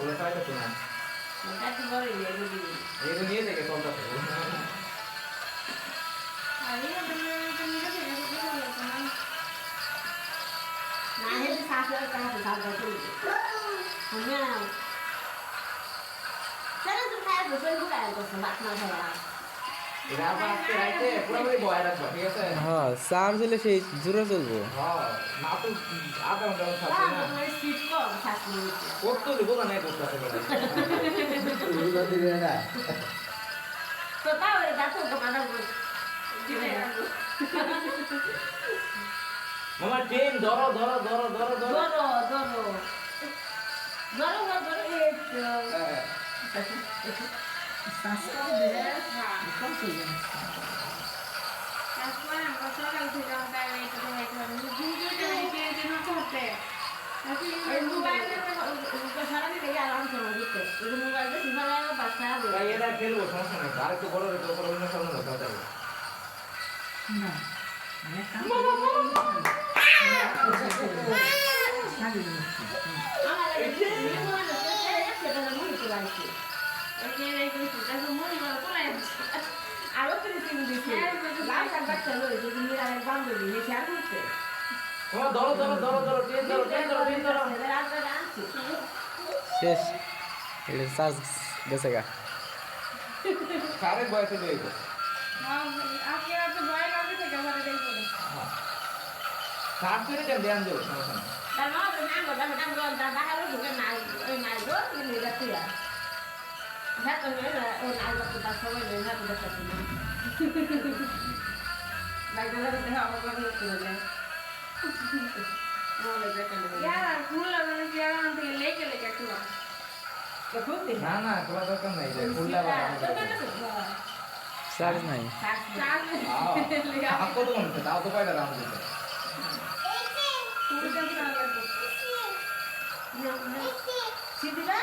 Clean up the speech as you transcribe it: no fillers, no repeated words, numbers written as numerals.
বলে চালাইতেছি না Makati baru ya jadi. এটা নিয়ে থেকে চলতেছে Hari ini bener-bener sih aku kalau teman. Nah ini satu kan satu itu. Punya. Saya tuh kayak bukan bukan itu sempat mana ya. এটা আবার আজকে রাইতে পুরোপুরি বয় রাখবো ঠিক আছে হ্যাঁ চার্জ হলে সেই জোরে চলবো হ্যাঁ না তো আধা ঘন্টা থাকবে Wah, না bener speed kok satu menit. কত দিব না করতে হবে So tahu ya jatuh kepada gue. Gini ya aku. মামা ট্রেন ধরো ধরো ধরো ধরো ধরো Doro, doro. Doro nggak doro itu. Sasa deh. Bukan sih. তারপর আমরা সকাল থেকে আমরা এটা দেখলাম ভিডিওটা দেখে দিন করতে এই মোবাইলে তো সারাদিন দেখে আরাম করে দিতে। এই মোবাইলে সিনেমা বাচ্চা তাই এটা খেলবো সমস্যা নেই আর একটু বড় রেখে বড় অন্য সামনে রাখা যাবে না। আমার এই মোবাইলে সেটা মনে করে আছে। ওকে রেখে সেটা তো মনে করে তোলাই দিচ্ছে আরো তো রিসিভ দিছে। লাল কার্ড বাচ্চা লই যদি নিয়ে আরেক বান্ধবী নিয়ে শেয়ার করতে। মামা ধরো ধরো ধরো ধরো ট্রেন ধরো ট্রেন ধরো ট্রেন ধরো রাত আনছি। শেষ এটা চার্জ গেছে গা সারে বয়সে দেখো আজকে রাতে ভয় লাগে থেকে আমার দেখবো সার করে কেন ধ্যান দেবো সমস্যা নেই তার মা তো না গো দাদা দাদা দাদা হলো ঢুকে নাই ওই নাই গো নিয়ে যাচ্ছে আর হ্যাঁ তো ও নাই গো তার সবাই নিয়ে যাচ্ছে দেখতে না লাগলে দেখতে হবে লাগে করে ও লাগে কেন यार फूल लगाने के यार हम लेके लेके खुला তো খুঁজতে না না খোলা দরকার নাই যে খুললে আবার চার্জ নাই चार আপকো তো মনে তাও তো পাইলা রাম দিতে फूल का भी लगा दो সিদ্দিকা